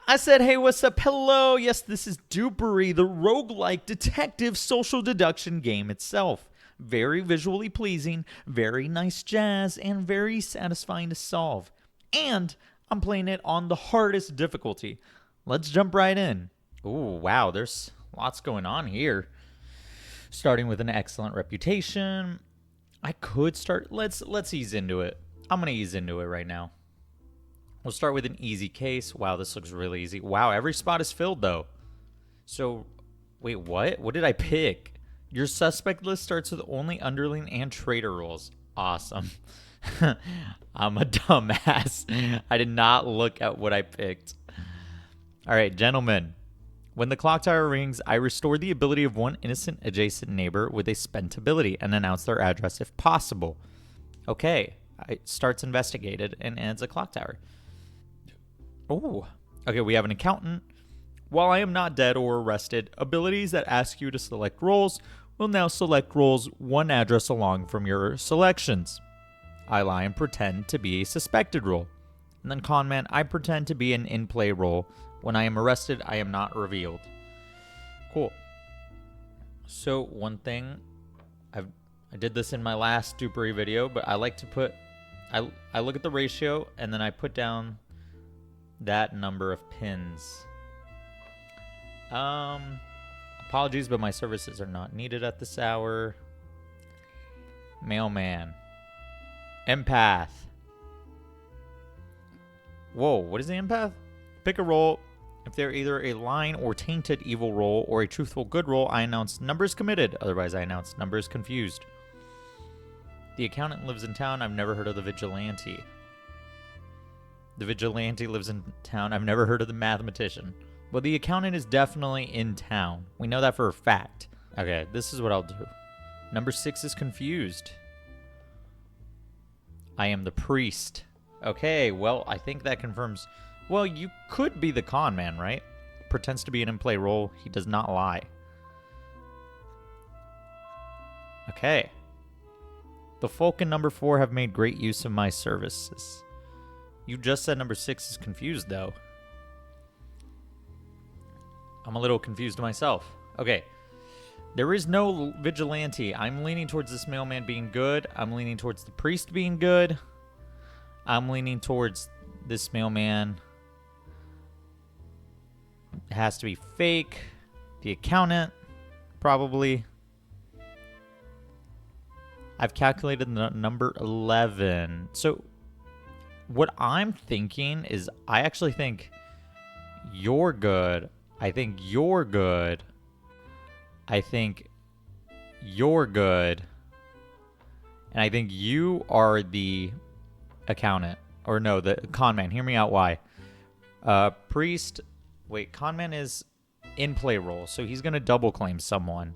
I said, hey, what's up? Hello. Yes, this is Dupery, the roguelike detective social deduction game itself. Very visually pleasing, very nice jazz, and very satisfying to solve. And I'm playing it on the hardest difficulty. Let's jump right in. Ooh, wow, there's lots going on here. Starting with an excellent reputation. I could start, let's ease into it. I'm going to ease into it right now. We'll start with an easy case. Wow, this looks really easy. Wow, every spot is filled, though. So, wait, what? What did I pick? Your suspect list starts with only underling and traitor roles. Awesome. I'm a dumbass. I did not look at what I picked. All right, gentlemen. When the Clocktower rings, I restore the ability of one innocent adjacent neighbor with a spent ability and announce their address if possible. Okay, it starts investigated and ends a Clocktower. Oh, okay, we have an accountant. While I am not dead or arrested, abilities that ask you to select roles will now select roles one address along from your selections. I lie and pretend to be a suspected role. And then conman, I pretend to be an in-play role. When I am arrested, I am not revealed. Cool. So one thing, I did this in my last Dupery video, but I like to put, I look at the ratio and then I put down that number of pins. Apologies, but my services are not needed at this hour. Mailman. Empath. Whoa, what is the empath? Pick a role. If they're either a lying or tainted evil role or a truthful good role, I announce numbers committed. Otherwise, I announce numbers confused. The accountant lives in town. I've never heard of the vigilante. The vigilante lives in town. I've never heard of the mathematician. Well, the accountant is definitely in town. We know that for a fact. Okay, this is what I'll do. Number 6 is confused. I am the priest. Okay, well, I think that confirms... Well, you could be the con man, right? Pretends to be an in-play role. He does not lie. Okay. The folk in number 4 have made great use of my services. You just said number 6 is confused, though. I'm a little confused myself. Okay. There is no vigilante. I'm leaning towards this mailman being good. I'm leaning towards the priest being good. I'm leaning towards this mailman. It has to be fake. The accountant, probably. I've calculated the number 11. So what I'm thinking is I actually think you're good. I think you're good. I think you're good. And I think you are the accountant. Or no, the con man. Hear me out why. Priest. Wait, con man is in play role. So he's going to double claim someone.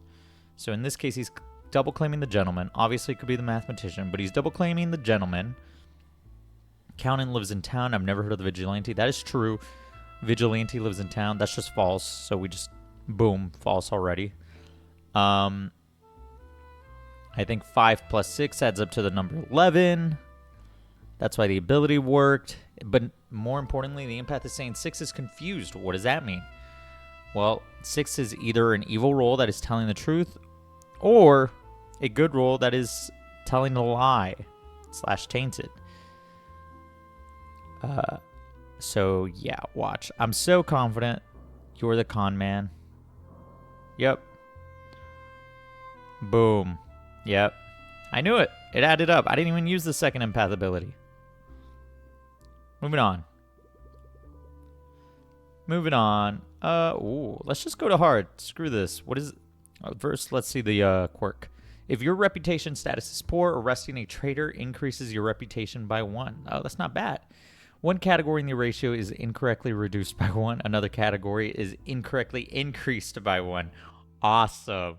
So in this case, he's double claiming the gentleman. Obviously, it could be the mathematician. But he's double claiming the gentleman. Accountant lives in town. I've never heard of the vigilante. That is true. Vigilante lives in town. That's just false. So we just, boom, false already. I think 5 plus 6 adds up to the number 11. That's why the ability worked. But more importantly, the empath is saying 6 is confused. What does that mean? Well, 6 is either an evil role that is telling the truth or a good role that is telling a lie / tainted. So, yeah, watch. I'm so confident you're the con man. Yep. Boom. Yep. I knew it. It added up. I didn't even use the second empath ability. Moving on. Moving on. Ooh, let's just go to hard. Screw this. What is it? First, let's see the quirk. If your reputation status is poor, arresting a traitor increases your reputation by 1. Oh, that's not bad. One category in the ratio is incorrectly reduced by 1. Another category is incorrectly increased by 1. Awesome.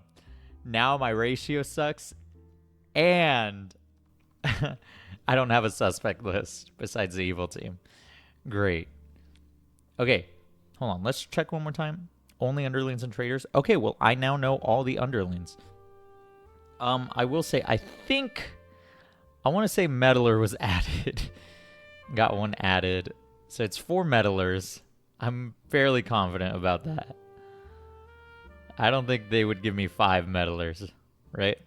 Now my ratio sucks. And I don't have a suspect list besides the evil team. Great. Okay. Hold on. Let's check one more time. Only underlings and traitors. Okay, well, I now know all the underlings. I will say, I want to say meddler was added. Got one added. So it's 4 meddlers. I'm fairly confident about that. I don't think they would give me 5 meddlers, right?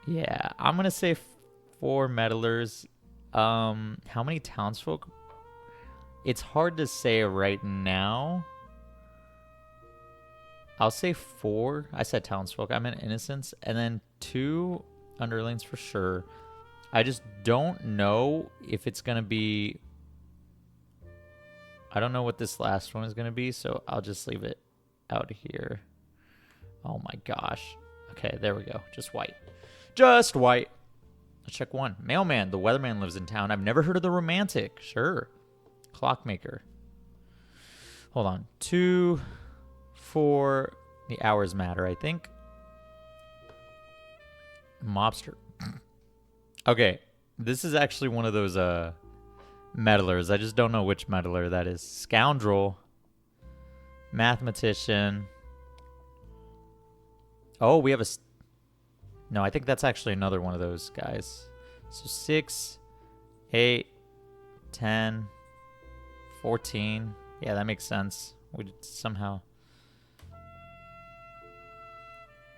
Yeah, I'm gonna say 4 meddlers. How many townsfolk? It's hard to say right now. I'll say 4. I said townsfolk. I meant innocents. And then 2 underlings for sure. I just don't know if it's going to be... I don't know what this last one is going to be, so I'll just leave it out here. Oh my gosh. Okay, there we go. Just white. Just white. Let's check 1. Mailman. The weatherman lives in town. I've never heard of the romantic. Sure. Clockmaker. Hold on. 2... 4, the hours matter, I think. Mobster. Okay, this is actually one of those meddlers. I just don't know which meddler that is. Scoundrel. Mathematician. Oh, we have a... No, I think that's actually another one of those guys. So 6, 8, 10, 14. Yeah, that makes sense. We did somehow...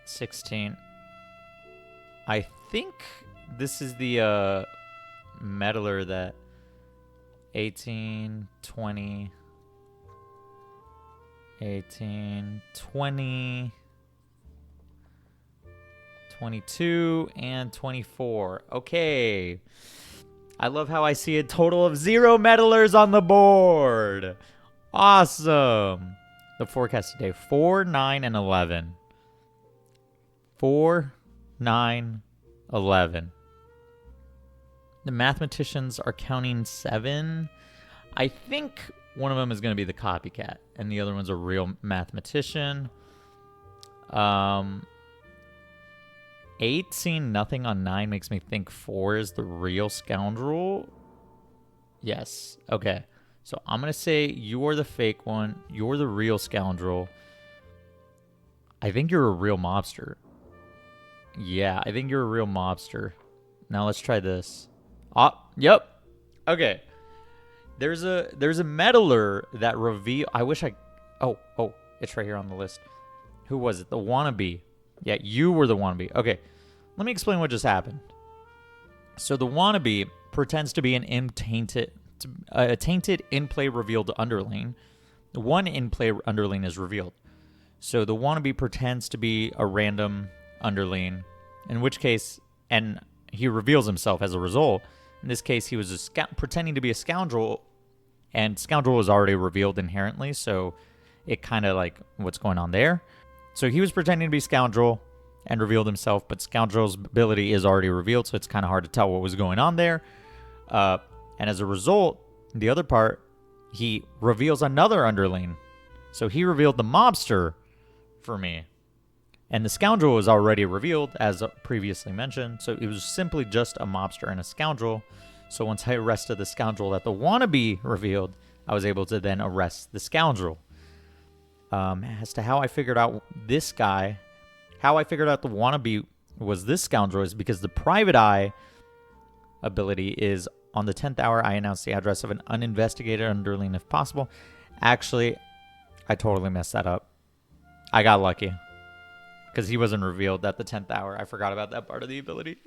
16. I think this is the meddler that 18, 20, 18, 20, 22, and 24. Okay. I love how I see a total of 0 meddlers on the board. Awesome. The forecast today, 4, 9, and 11. 4, 9, 11. The mathematicians are counting 7. I think one of them is going to be the copycat, and the other one's a real mathematician. 8 seeing nothing on 9 makes me think 4 is the real scoundrel. Yes. Okay. So I'm going to say you're the fake one. You're the real scoundrel. I think you're a real mobster. Yeah, I think you're a real mobster. Now let's try this. Yep. Okay. There's a meddler that reveal. I wish I. Oh, it's right here on the list. Who was it? The wannabe. Yeah, you were the wannabe. Okay, let me explain what just happened. So the wannabe pretends to be an tainted in-play revealed underling. One in-play underling is revealed. So the wannabe pretends to be a random underling, in which case, and he reveals himself as a result. In this case, he was pretending to be a scoundrel, and scoundrel was already revealed inherently, so it kind of like what's going on there. So he was pretending to be scoundrel and revealed himself, but scoundrel's ability is already revealed, so it's kind of hard to tell what was going on there. And as a result, the other part, he reveals another underling. So he revealed the mobster for me. And the scoundrel was already revealed, as previously mentioned. So it was simply just a mobster and a scoundrel. So once I arrested the scoundrel that the wannabe revealed, I was able to then arrest the scoundrel. As to how I figured out this guy, how I figured out the wannabe was this scoundrel is because the private eye ability is on the 10th hour, I announced the address of an uninvestigated underling if possible. Actually, I totally messed that up. I got lucky. Because he wasn't revealed at the 10th hour. I forgot about that part of the ability.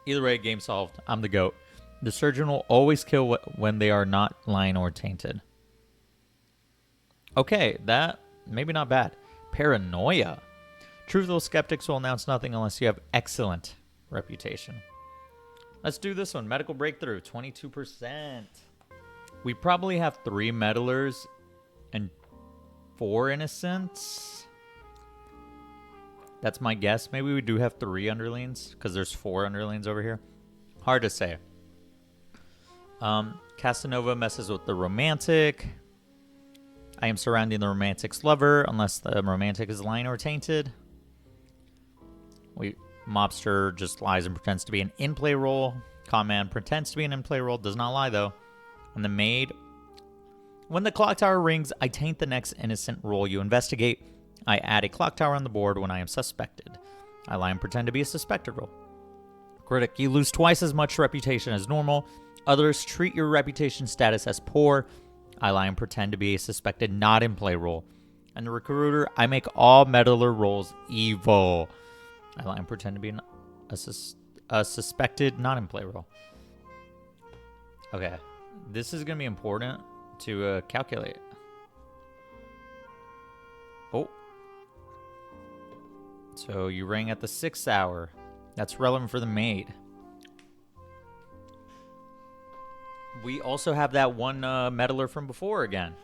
Either way, game solved. I'm the GOAT. The surgeon will always kill when they are not lying or tainted. Okay, that maybe not bad. Paranoia. Truthful skeptics will announce nothing unless you have excellent reputation. Let's do this one. Medical breakthrough, 22%. We probably have 3 meddlers and 4 innocents. That's my guess. Maybe we do have 3 underlings because there's 4 underlings over here. Hard to say. Casanova messes with the romantic. I am surrounding the romantic's lover unless the romantic is lying or tainted. Mobster just lies and pretends to be an in-play role. Con pretends to be an in-play role. Does not lie, though. And the maid. When the clock tower rings, I taint the next innocent role you investigate. I add a clock tower on the board when I am suspected. I lie and pretend to be a suspected role. Critic, you lose twice as much reputation as normal. Others treat your reputation status as poor. I lie and pretend to be a suspected not in play role. And the recruiter, I make all meddler roles evil. I lie and pretend to be a suspected not in play role. Okay, this is going to be important to calculate. Oh. So you rang at the 6th hour. That's relevant for the maid. We also have that one meddler from before again,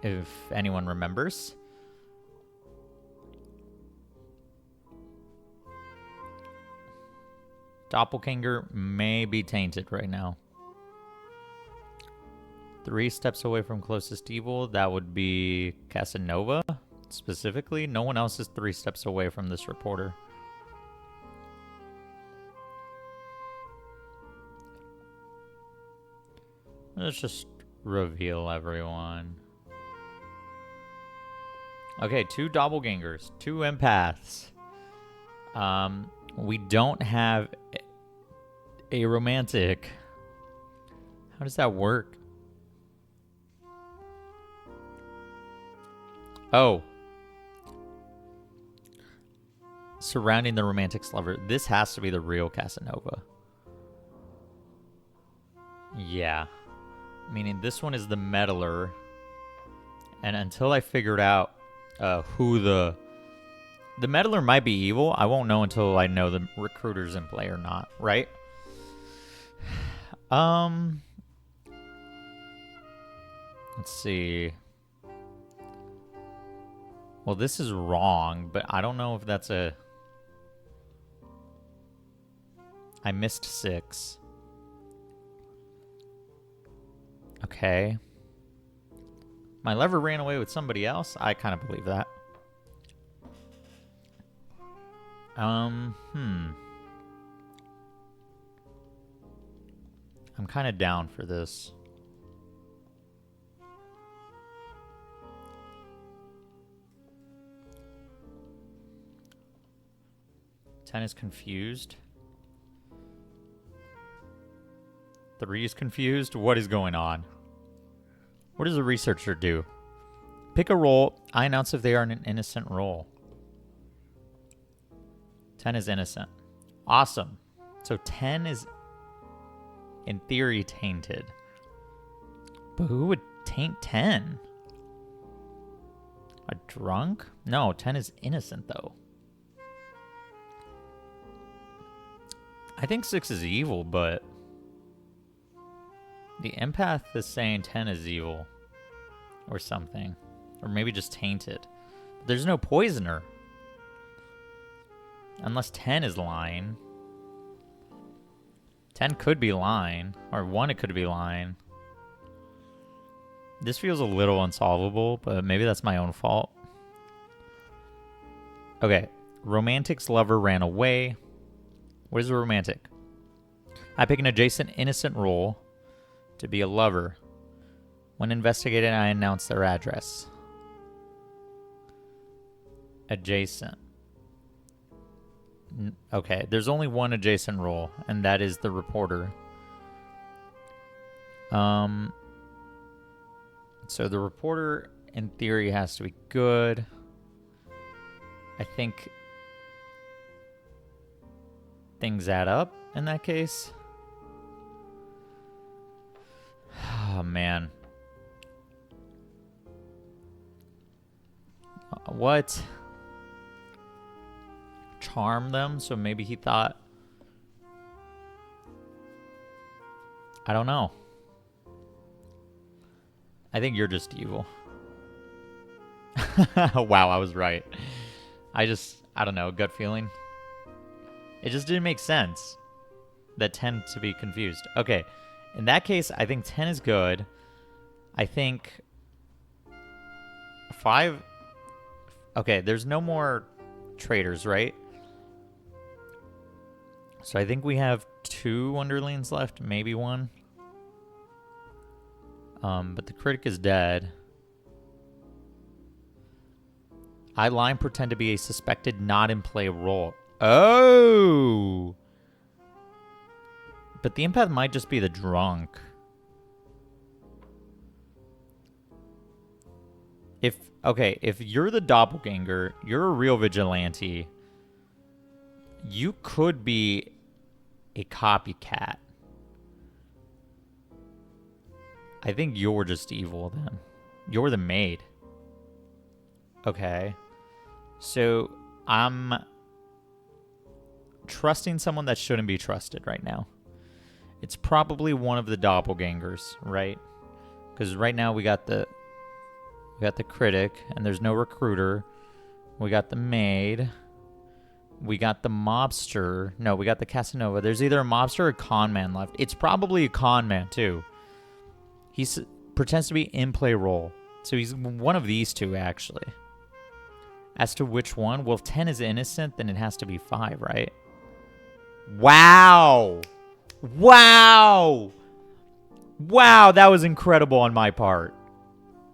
if anyone remembers. Doppelganger may be tainted right now. 3 steps away from closest evil. That would be Casanova, specifically. No one else is 3 steps away from this reporter. Let's just reveal everyone. Okay, 2 doppelgangers, 2 empaths. We don't have a romantic. How does that work? Oh. Surrounding the romantic's lover. This has to be the real Casanova. Yeah. Meaning this one is the meddler. And until I figured out who the meddler might be evil, I won't know until I know the recruiter's in play or not, right? Let's see. Well, this is wrong, but I don't know if that's a... I missed 6. Okay. My lover ran away with somebody else? I kind of believe that. I'm kind of down for this. Ten is confused. 3 is confused. What is going on? What does a researcher do? Pick a role. I announce if they are in an innocent role. 10 is innocent. Awesome. So 10 is, in theory, tainted. But who would taint 10? A drunk? No, 10 is innocent, though. I think 6 is evil, but... the empath is saying 10 is evil. Or something. Or maybe just tainted. But there's no poisoner. Unless 10 is lying. 10 could be lying. Or 1 it could be lying. This feels a little unsolvable, but maybe that's my own fault. Okay. Romantic's lover ran away. What is a romantic? I pick an adjacent innocent role to be a lover. When investigated, I announce their address. Adjacent. Okay, there's only one adjacent role, and that is the reporter. So the reporter, in theory, has to be good. I think things add up in that case. Oh, man. What? Charm them, so maybe he thought... I don't know. I think you're just evil. Wow, I was right. I don't know, gut feeling. It just didn't make sense. That 10 to be confused. Okay, in that case, I think 10 is good. I think 5... Okay, there's no more traitors, right? So I think we have 2 underlings left, maybe 1. But the critic is dead. I lie and pretend to be a suspected not in play role. Oh! But the empath might just be the drunk. If you're the doppelganger, you're a real vigilante. You could be a copycat. I think you're just evil then. You're the maid. Okay. So I'm trusting someone that shouldn't be trusted right now. It's probably one of the doppelgangers, right? Because right now we got the critic, and there's no recruiter. We got the maid. We got the mobster. No, we got the Casanova. There's either a mobster or a con man left. It's probably a con man, too. He pretends to be in-play role. So he's one of these two, actually. As to which one, well, if 10 is innocent, then it has to be 5, right? Wow! Wow! Wow, that was incredible on my part.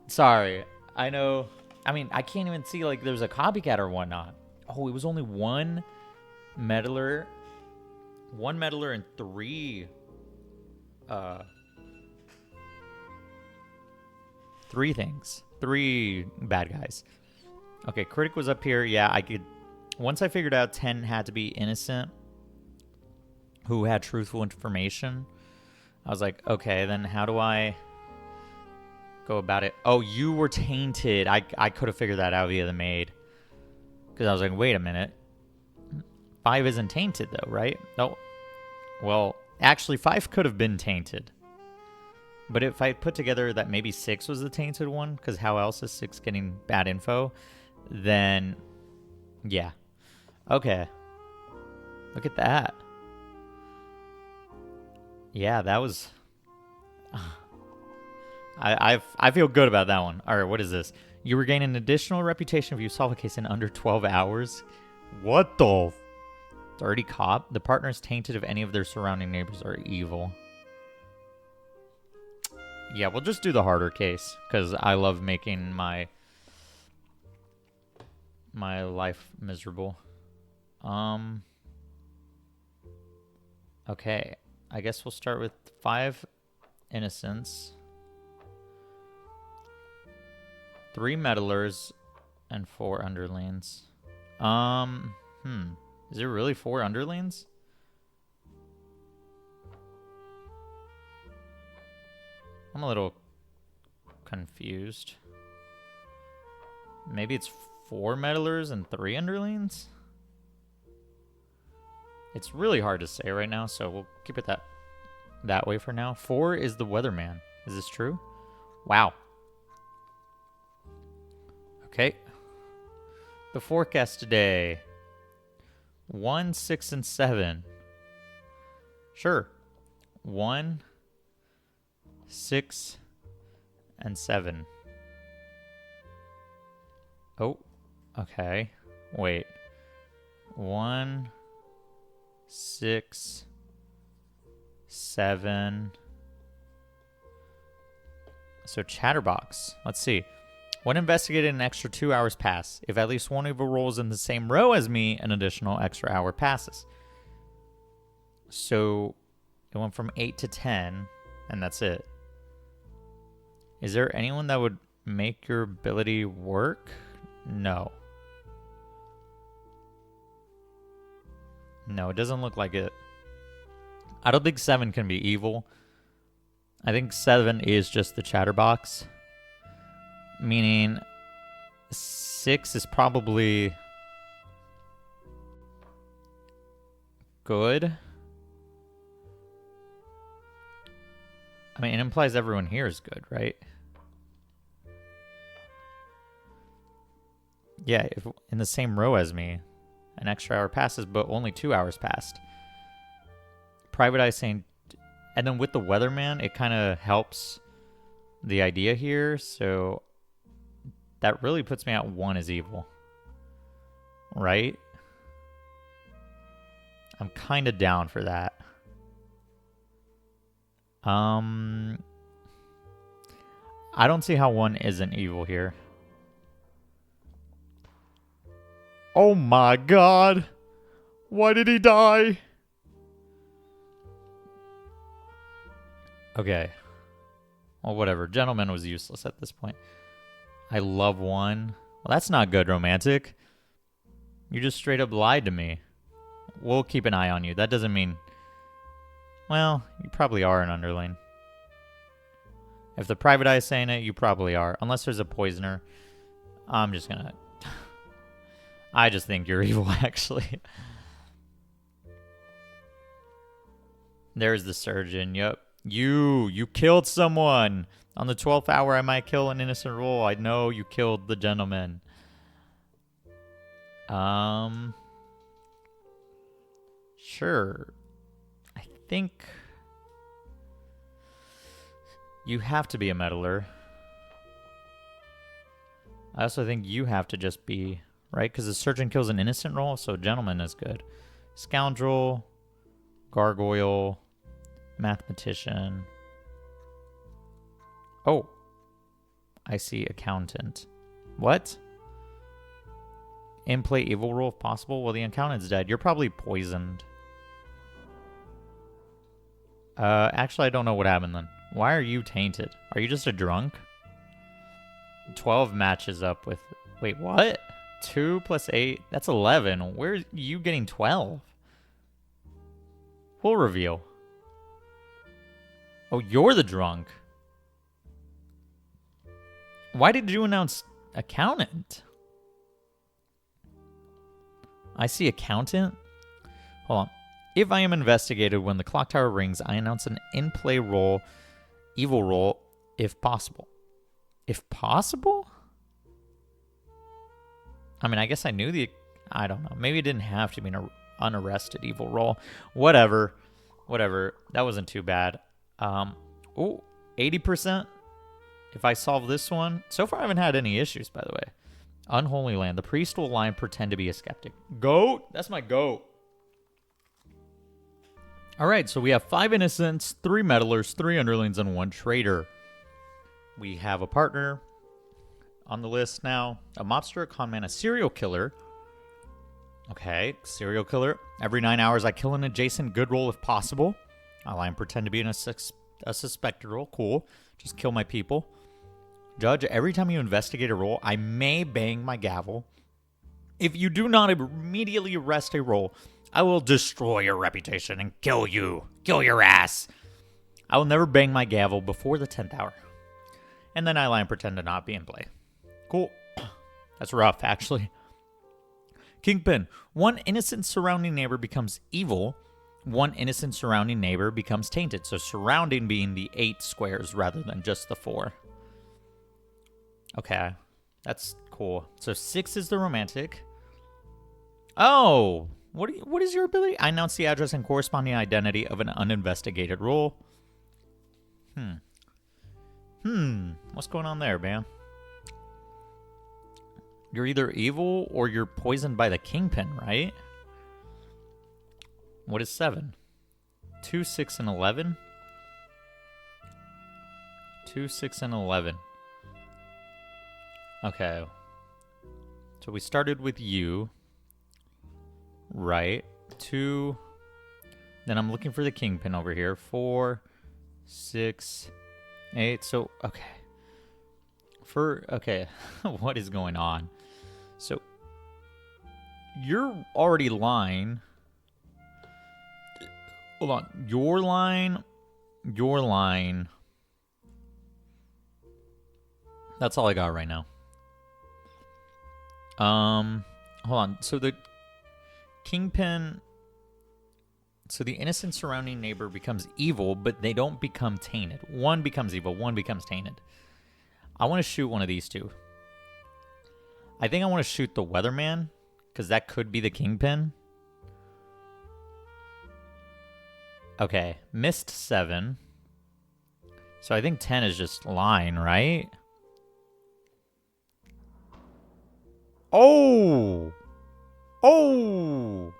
Sorry. I know. I mean, I can't even see, like, there's a copycat or whatnot. Oh, it was only one meddler. One meddler and 3... 3 things. 3 bad guys. Okay, critic was up here. Yeah, I could... Once I figured out 10 had to be innocent, who had truthful information, I was like, okay, then how do I go about it? Oh, you were tainted. I could have figured that out via the maid. Because I was like, wait a minute. 5 isn't tainted, though, right? Oh, well, actually, 5 could have been tainted. But if I put together that maybe 6 was the tainted one, because how else is 6 getting bad info? Then, yeah. Okay. Look at that. Yeah, that was... I feel good about that one. All right, what is this? You regain an additional reputation if you solve a case in under 12 hours. What the... Dirty cop. The partner is tainted if any of their surrounding neighbors are evil. Yeah, we'll just do the harder case, because I love making my life miserable. Okay. I guess we'll start with 5 innocents, 3 meddlers, and 4 underlings. Is there really 4 underlings? I'm a little confused. Maybe it's 4 meddlers and 3 underlings? It's really hard to say right now, so we'll keep it that way for now. 4 is the weatherman. Is this true? Wow. Okay. The forecast today. 1, 6, and 7. Sure. 1, 6, and 7. Oh, okay. Wait. 1, 6, 7. So Chatterbox. Let's see. When investigated, an extra 2 hours pass. If at least one of the rolls in the same row as me, an additional extra hour passes. So it went from 8 to 10, and that's it. Is there anyone that would make your ability work? No. No, it doesn't look like it. I don't think 7 can be evil. I think 7 is just the Chatterbox. Meaning 6 is probably good. I mean, it implies everyone here is good, right? Yeah, if in the same row as me, an extra hour passes, but only 2 hours passed. Private Eye saying... And then with the weatherman, it kind of helps the idea here, so... That really puts me at 1 as evil. Right? I'm kind of down for that. I don't see how 1 isn't evil here. Oh my god! Why did he die? Okay. Well, whatever. Gentleman was useless at this point. I love one. Well, that's not good, romantic. You just straight up lied to me. We'll keep an eye on you. That doesn't mean... Well, you probably are an underling. If the private eye is saying it, you probably are. Unless there's a poisoner. I'm just gonna... I just think you're evil, actually. There's the surgeon. Yep. You killed someone. On the 12th hour, I might kill an innocent roll. I know you killed the gentleman. Sure. I think you have to be a meddler. I also think you have to just be, right? Because the surgeon kills an innocent roll, so gentleman is good. Scoundrel, gargoyle, mathematician. Oh, I see accountant. What? In play evil roll if possible? Well, the accountant's dead. You're probably poisoned. Actually, I don't know what happened then. Why are you tainted? Are you just a drunk? 12 matches up with... Wait, what? 2 plus 8? That's 11. Where are you getting 12? Full reveal. Oh, you're the drunk. Why did you announce accountant? I see accountant. Hold on. If I am investigated when the clock tower rings, I announce an in-play roll, evil roll, if possible. If possible? I mean, I guess I knew the... I don't know. Maybe it didn't have to be an unarrested evil roll. Whatever. Whatever. That wasn't too bad. Oh, 80%? If I solve this one... So far, I haven't had any issues, by the way. Unholy Land. The priest will lie and pretend to be a skeptic. Goat? That's my goat. All right, so we have 5 innocents, 3 meddlers, 3 underlings, and 1 traitor. We have a partner on the list now. A mobster, a conman, a serial killer. Okay, serial killer. Every 9 hours, I kill an adjacent good roll if possible. I lie and pretend to be a suspected roll. Cool. Just kill my people. Judge, every time you investigate a roll, I may bang my gavel. If you do not immediately arrest a roll, I will destroy your reputation and kill you. Kill your ass. I will never bang my gavel before the 10th hour. And then I lie and pretend to not be in play. Cool. That's rough, actually. Kingpin. 1 innocent surrounding neighbor becomes evil. 1 innocent surrounding neighbor becomes tainted. So surrounding being the 8 squares rather than just the 4. Okay. That's cool. So 6 is the romantic. Oh! What is your ability? I announce the address and corresponding identity of an uninvestigated roll. What's going on there, man? You're either evil or you're poisoned by the Kingpin, right? What is 7? 2, 6, and 11? 2, 6, and 11. Okay. So we started with you. Right. 2. Then I'm looking for the Kingpin over here. 4, 6, 8. So, okay. Okay. What is going on? So, you're already lying. Hold on. Your line. That's all I got right now. Hold on. So the Kingpin... So the innocent surrounding neighbor becomes evil, but they don't become tainted. 1 becomes evil, 1 becomes tainted. I want to shoot one of these 2. I think I want to shoot the weatherman, because that could be the Kingpin. Okay, missed 7. So I think 10 is just lying, right? Oh! Oh!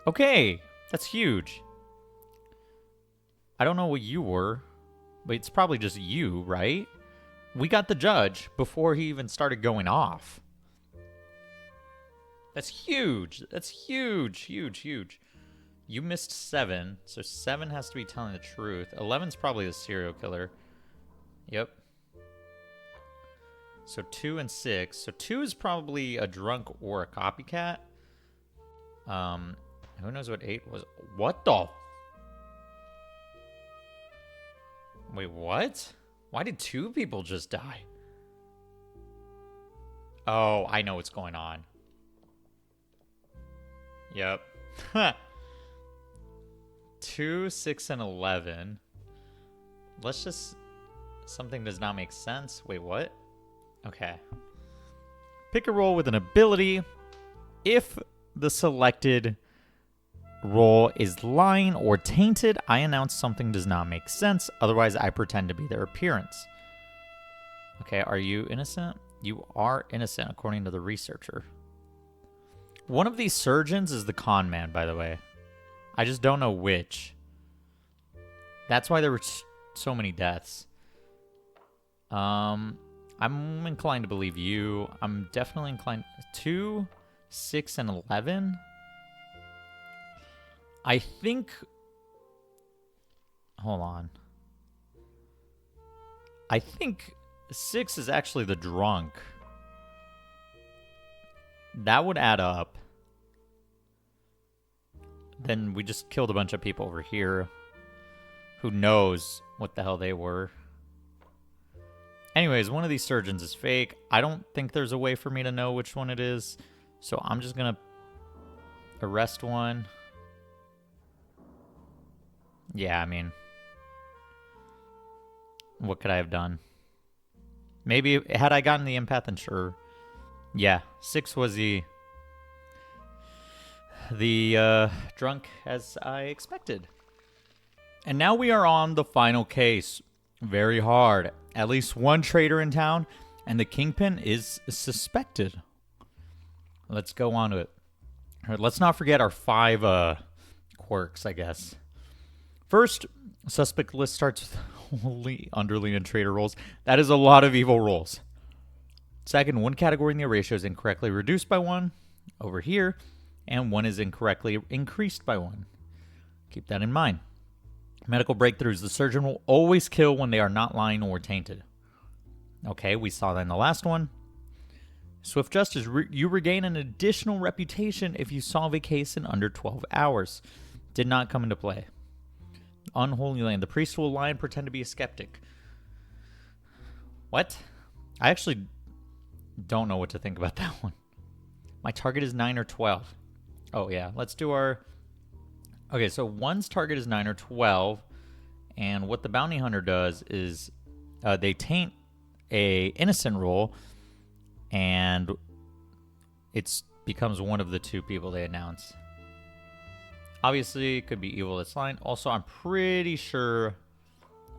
Okay, that's huge. I don't know what you were, but it's probably just you, right? We got the judge before he even started going off. That's huge. That's huge, huge, huge. You missed 7, so 7 has to be telling the truth. 11's probably the serial killer. Yep. So 2 and 6. So 2 is probably a drunk or a copycat. Who knows what 8 was? What the? Wait, what? Why did 2 people just die? Oh, I know what's going on. Yep. 2, 6, and 11. Let's just... Something does not make sense. Wait, what? Okay. Pick a role with an ability. If the selected role is lying or tainted, I announce something does not make sense. Otherwise, I pretend to be their appearance. Okay, are you innocent? You are innocent, according to the researcher. One of these surgeons is the con man, by the way. I just don't know which. That's why there were so many deaths. I'm inclined to believe you. I'm definitely inclined... 2, 6, and 11? I think... Hold on. I think 6 is actually the drunk. That would add up. Then we just killed a bunch of people over here. Who knows what the hell they were. Anyways, one of these surgeons is fake. I don't think there's a way for me to know which one it is. So I'm just going to arrest one. Yeah, I mean, what could I have done? Maybe had I gotten the empath, then sure. Yeah, 6 was the drunk as I expected. And now we are on the final case. Very hard. At least one traitor in town, and the kingpin is suspected. Let's go on to it. All right, let's not forget our 5 quirks, I guess. First, suspect list starts with only underling and traitor rolls. That is a lot of evil rolls. Second, one category in the ratio is incorrectly reduced by 1 over here, and 1 is incorrectly increased by 1. Keep that in mind. Medical breakthroughs. The surgeon will always kill when they are not lying or tainted. Okay, we saw that in the last one. Swift justice. You regain an additional reputation if you solve a case in under 12 hours. Did not come into play. Unholy land. The priest will lie and pretend to be a skeptic. What? I actually don't know what to think about that one. My target is 9 or 12. Oh, yeah. Let's do our... Okay, so one's target is 9 or 12, and what the bounty hunter does is they taint a innocent roll, and it becomes one of the 2 people they announce. Obviously, it could be evil that's lying. Also, I'm pretty sure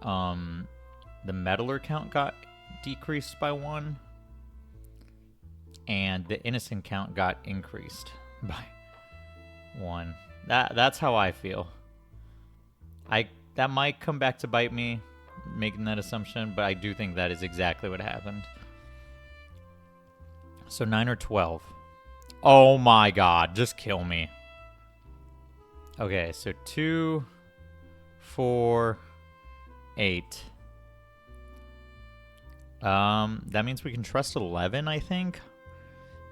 the meddler count got decreased by 1, and the innocent count got increased by 1. That's how I feel. That might come back to bite me, making that assumption, but I do think that is exactly what happened. So 9 or 12. Oh my god, just kill me. Okay, so 2, 4, 8. That means we can trust 11, I think.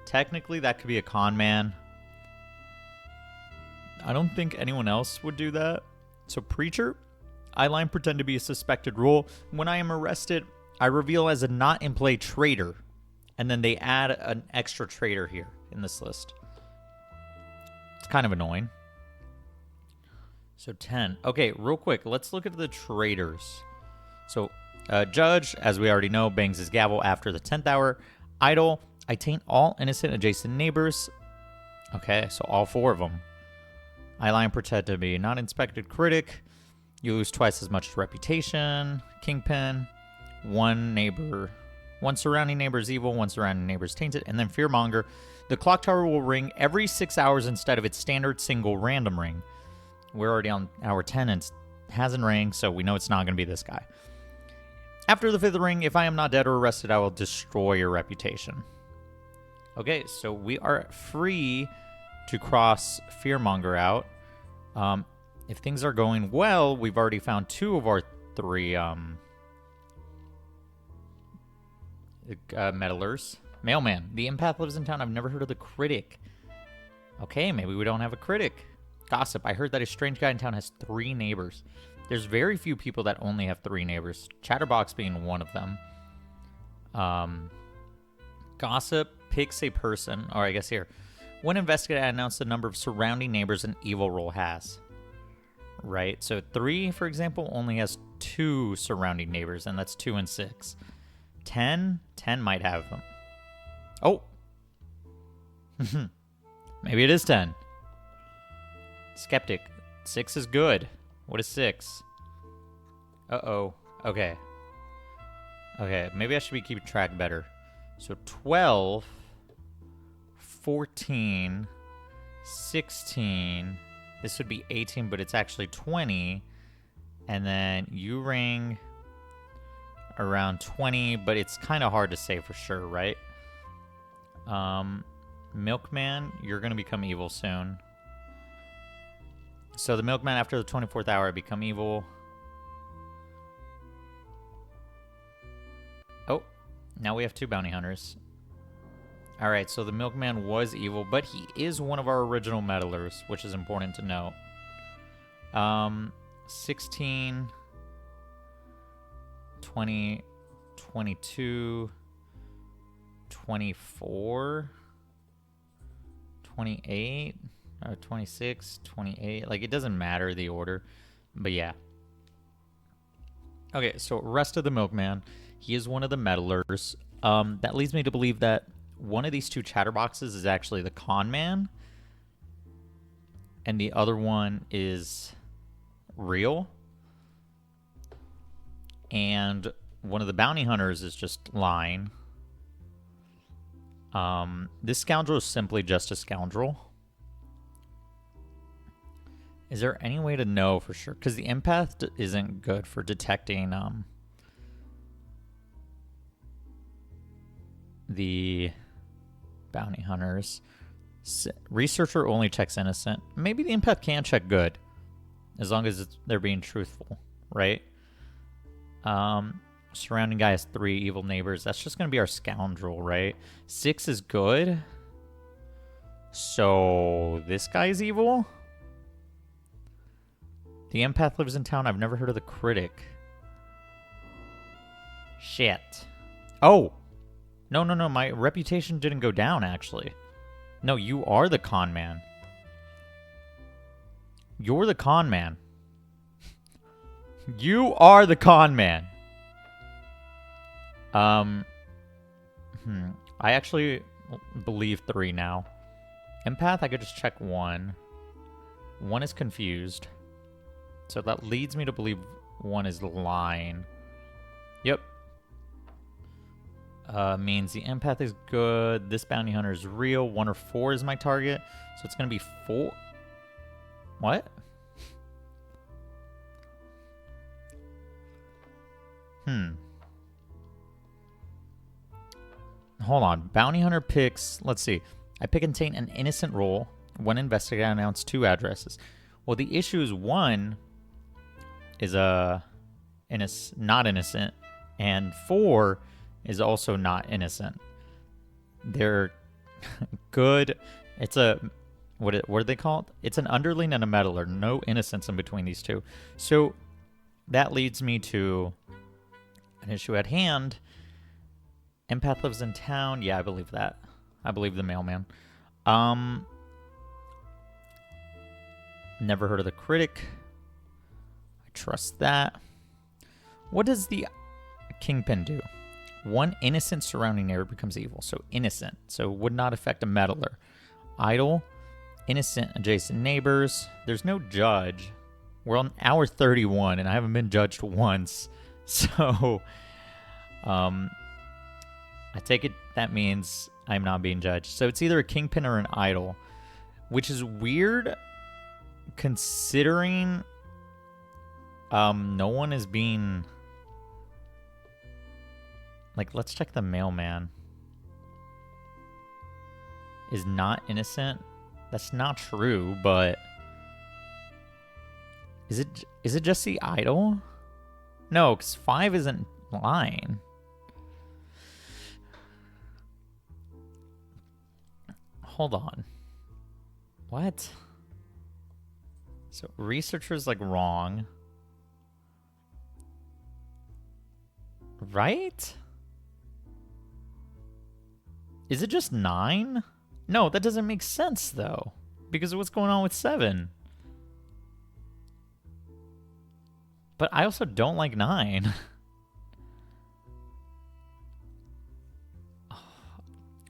Technically, that could be a con man. I don't think anyone else would do that. So preacher, I lie and pretend to be a suspected role. When I am arrested, I reveal as a not in play traitor. And then they add an extra traitor here in this list. It's kind of annoying. So 10. Okay, real quick, let's look at the traitors. So judge, as we already know, bangs his gavel after the 10th hour. Idol, I taint all innocent adjacent neighbors. Okay, so all 4 of them. I lie and pretend to be not inspected critic. You lose twice as much reputation. Kingpin. 1 neighbor. 1 surrounding neighbor is evil. 1 surrounding neighbor is tainted. And then Fearmonger. The Clocktower will ring every 6 hours instead of its standard single random ring. We're already on hour 10 and it hasn't rang, so we know it's not going to be this guy. After the 5th ring, if I am not dead or arrested, I will destroy your reputation. Okay, so we are free to cross Fearmonger out. If things are going well, we've already found 2 of our 3 meddlers. Mailman. The empath lives in town. I've never heard of the critic. Okay, maybe we don't have a critic. Gossip. I heard that a strange guy in town has 3 neighbors. There's very few people that only have 3 neighbors. Chatterbox being one of them. Gossip picks a person. Or I guess here. One investigator announced the number of surrounding neighbors an evil roll has. Right? So 3, for example, only has 2 surrounding neighbors. And that's 2 and 6. 10 might have them. Oh. Maybe it is 10. Skeptic. 6 is good. What is 6? Uh-oh. Okay. Okay, maybe I should be keeping track better. So 12, 14, 16. This would be 18, but it's actually 20. And then you ring around 20, but it's kind of hard to say for sure, right? Milkman, you're going to become evil soon. So the milkman, after the 24th hour, become evil. Oh, now we have 2 bounty hunters. All right, so the milkman was evil, but he is one of our original meddlers, which is important to note. 16, 20, 22, 24, 28, 26, 28. Like, it doesn't matter the order, but yeah. Okay, so rest of the milkman. He is one of the meddlers. That leads me to believe that one of these 2 chatterboxes is actually the con man, and the other one is real. And one of the bounty hunters is just lying. This scoundrel is simply just a scoundrel. Is there any way to know for sure? Because the empath isn't good for detecting the bounty hunters. Researcher only checks innocent. Maybe the empath can check good, as long as they're being truthful, right? Surrounding guy has 3 evil neighbors. That's just going to be our scoundrel, right? 6 is good. So this guy's evil? The empath lives in town. I've never heard of the critic. Shit. Oh! No. My reputation didn't go down, actually. No, you are the con man. You're the con man. You are the con man. I actually believe 3 now. Empath, I could just check 1. 1 is confused. So that leads me to believe 1 is lying. Yep. Means the empath is good. This bounty hunter is real. 1 or 4 is my target. So it's going to be 4. What? Hold on. Bounty hunter picks... Let's see. I pick and contain an innocent roll. 1 investigator announced 2 addresses. Well, the issue is 1 is not innocent, and 4 is also not innocent. They're good. It's a... What are they called? It's an underling and a meddler. No innocence in between these 2. So that leads me to an issue at hand. Empath lives in town. Yeah, I believe that. I believe the mailman. Never heard of the critic. I trust that. What does the kingpin do? 1 innocent surrounding neighbor becomes evil. So innocent. So would not affect a meddler. Idle. Innocent adjacent neighbors. There's no judge. We're on hour 31 and I haven't been judged once. So, I take it that means I'm not being judged. So it's either a kingpin or an idol, which is weird considering no one is being... Like, let's check the mailman. Is not innocent. That's not true, but Is it just the idol? No, because 5 isn't lying. Hold on. What? So researcher's like wrong. Right? Is it just 9? No, that doesn't make sense though. Because of what's going on with 7. But I also don't like 9.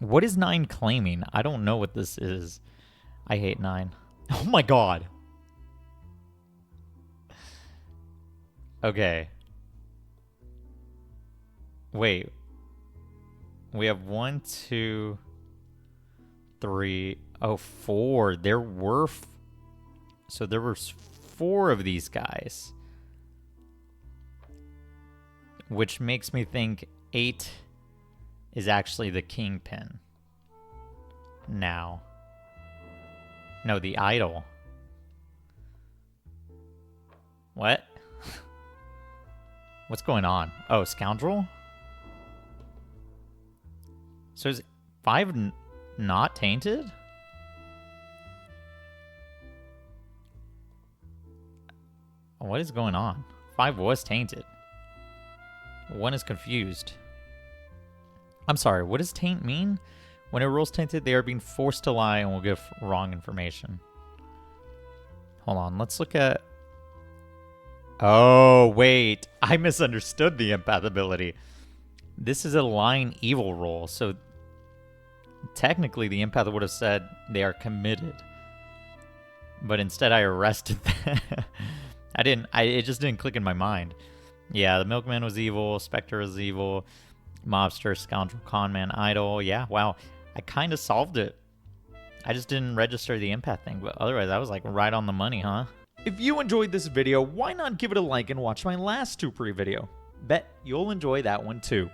What is 9 claiming? I don't know what this is. I hate 9. Oh my god. Okay. Wait. We have 1, 2, 3. Oh, 4. There were... So there were 4 of these guys. Which makes me think 8 is actually the kingpin. Now. No, the idol. What? What's going on? Oh, scoundrel? So is 5 not tainted? What is going on? 5 was tainted. 1 is confused. I'm sorry, what does taint mean? When a role's tainted, they are being forced to lie and will give wrong information. Hold on, let's look at... Oh, wait. I misunderstood the empath ability. This is a lying evil role, so technically the empath would have said they are committed. But instead I arrested them. It just didn't click in my mind. Yeah, the milkman was evil, Spectre was evil, mobster, scoundrel, conman, idol. Yeah, wow. I kind of solved it. I just didn't register the empath thing, but otherwise I was like right on the money, huh? If you enjoyed this video, why not give it a like and watch my last Dupery video? Bet you'll enjoy that one too.